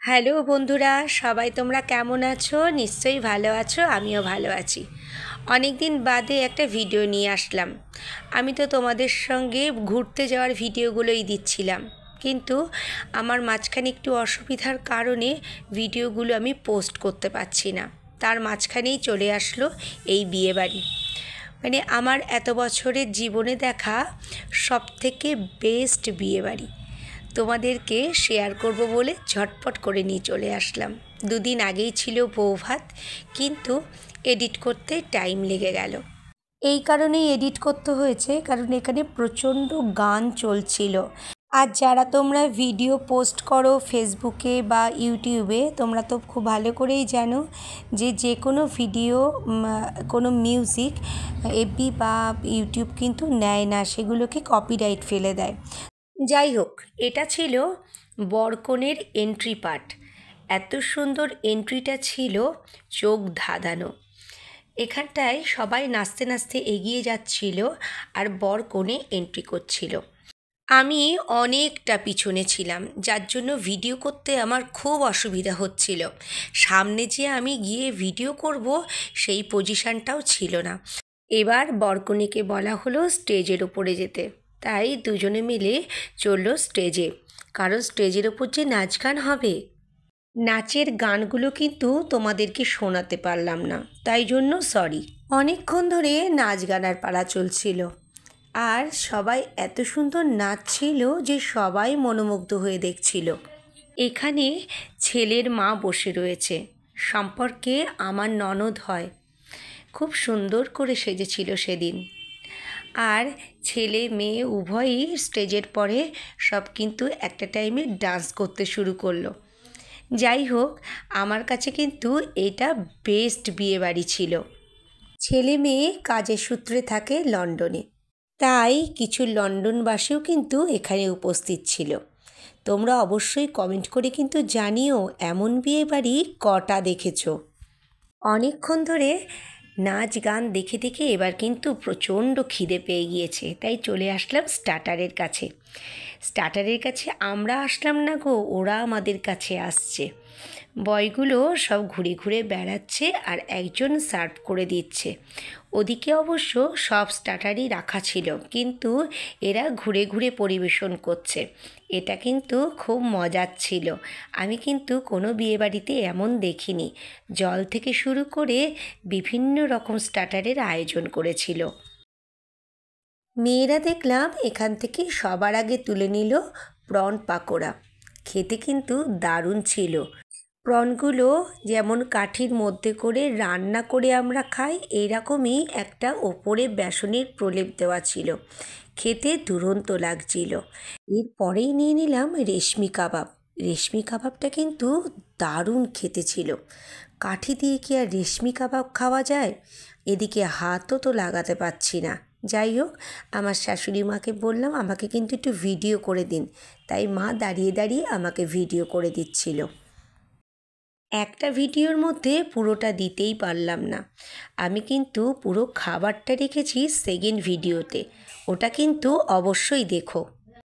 Hello বন্ধুরা, সবাই তোমরা কেমন আছো? নিশ্চয়ই ভালো আছো, আমিও ভালো আছি। অনেক দিন বাদে একটা ভিডিও নিয়ে আসলাম। আমি তো তোমাদের সঙ্গে ঘুরতে যাওয়ার ভিডিওগুলোই দিচ্ছিলাম, কিন্তু আমার মাঝখানে একটু অসুবিধার কারণে ভিডিওগুলো আমি পোস্ট করতে পারছি না। তার মাঝখানেই চলে আসলো এই বিয়েবাড়ি। মানে আমার এত বছরের জীবনে দেখা সবথেকে বেস্ট বিয়েবাড়ি তোমাদেরকে শেয়ার করব বলে ঝটপট করে নিয়ে চলে আসলাম। দুদিন আগেই ছিল বৌভাত, কিন্তু এডিট করতে টাইম লেগে গেল। এই কারণেই এডিট করতে হয়েছে, কারণ এখানে প্রচণ্ড গান চলছিল। আর যারা তোমরা ভিডিও পোস্ট করো ফেসবুকে বা ইউটিউবে, তোমরা তো খুব ভালো করেই জানো যে যে কোনো ভিডিও, কোনো মিউজিক এফবি বা ইউটিউব কিন্তু নেয় না, সেগুলোকে কপিরাইট ফেলে দেয়। যাই হোক, এটা ছিল বরকনের এন্ট্রি পার্ট। এত সুন্দর এন্ট্রিটা ছিল, চোখ ধাঁধানো। এখানটায় সবাই নাচতে নাচতে এগিয়ে যাচ্ছিল আর বরকনে এন্ট্রি করছিল। আমি অনেকটা পিছনে ছিলাম, যার জন্য ভিডিও করতে আমার খুব অসুবিধা হচ্ছিল। সামনে যে আমি গিয়ে ভিডিও করব সেই পজিশানটাও ছিল না। এবার বরকনেকে বলা হলো স্টেজের ওপরে যেতে, তাই দুজনে মিলে চলল স্টেজে, কারণ স্টেজের ওপর যে নাচ গান হবে। নাচের গানগুলো কিন্তু তোমাদেরকে শোনাতে পারলাম না, তাই জন্য সরি। অনেকক্ষণ ধরে নাচ গানার পালা চলছিল, আর সবাই এত সুন্দর নাচছিল যে সবাই মনোমুগ্ধ হয়ে দেখছিল। এখানে ছেলের মা বসে রয়েছে, সম্পর্কে আমার ননদ হয়। খুব সুন্দর করে সেজেছিল সেদিন। আর ছেলে মেয়ে উভয়ই স্টেজের পরে সব কিন্তু একটা টাইমে ডান্স করতে শুরু করলো। যাই হোক, আমার কাছে কিন্তু এটা বেস্ট বিয়েবাড়ি ছিল। ছেলে মেয়ে কাজের সূত্রে থাকে লন্ডনে, তাই কিছু লন্ডনবাসীও কিন্তু এখানে উপস্থিত ছিল। তোমরা অবশ্যই কমেন্ট করে কিন্তু জানিও এমন বিয়েবাড়ি কটা দেখেছো। অনেকক্ষণ ধরে নাচ গান দেখে দেখে এবার কিন্তু প্রচণ্ড খিদে পেয়ে গিয়েছে, তাই চলে আসলাম স্টার্টারের কাছে। স্টার্টারের কাছে আমরা আসলাম না গো, ওরা আমাদের কাছে আসছে। বয়গুলো সব ঘুরে ঘুরে বেড়াচ্ছে আর একজন সার্ভ করে দিচ্ছে। ওদিকে অবশ্য সব স্টার্টারই রাখা ছিল, কিন্তু এরা ঘুরে ঘুরে পরিবেশন করছে। এটা কিন্তু খুব মজার ছিল। আমি কিন্তু কোনো বিয়েবাড়িতে এমন দেখিনি। জল থেকে শুরু করে বিভিন্ন রকম স্টার্টারের আয়োজন করেছিল। মেয়েরা দেখলাম এখান থেকে সবার আগে তুলে নিল প্রন পাকোড়া। খেতে কিন্তু দারুণ ছিল। প্রনগুলো যেমন কাঠির মধ্যে করে রান্না করে আমরা খাই, এইরকমই একটা ওপরে বেসনের প্রলেপ দেওয়া ছিল। খেতে দুরন্ত লাগছিল। এরপরেই নিয়ে নিলাম রেশমি কাবাব। রেশমি কাবাবটা কিন্তু দারুণ খেতে ছিল। কাঠি দিয়ে কি আর রেশমি কাবাব খাওয়া যায়? এদিকে হাতও তো লাগাতে পারছি না। যাই হোক, আমার শাশুড়ি মাকে বললাম আমাকে কিন্তু একটু ভিডিও করে দিন, তাই মা দাঁড়িয়ে দাঁড়িয়ে আমাকে ভিডিও করে দিচ্ছিল। একটা ভিডিওর মধ্যে পুরোটা দিতেই পারলাম না। আমি কিন্তু পুরো খাবারটা রেখেছি সেকেন্ড ভিডিওতে, ওটা কিন্তু অবশ্যই দেখো।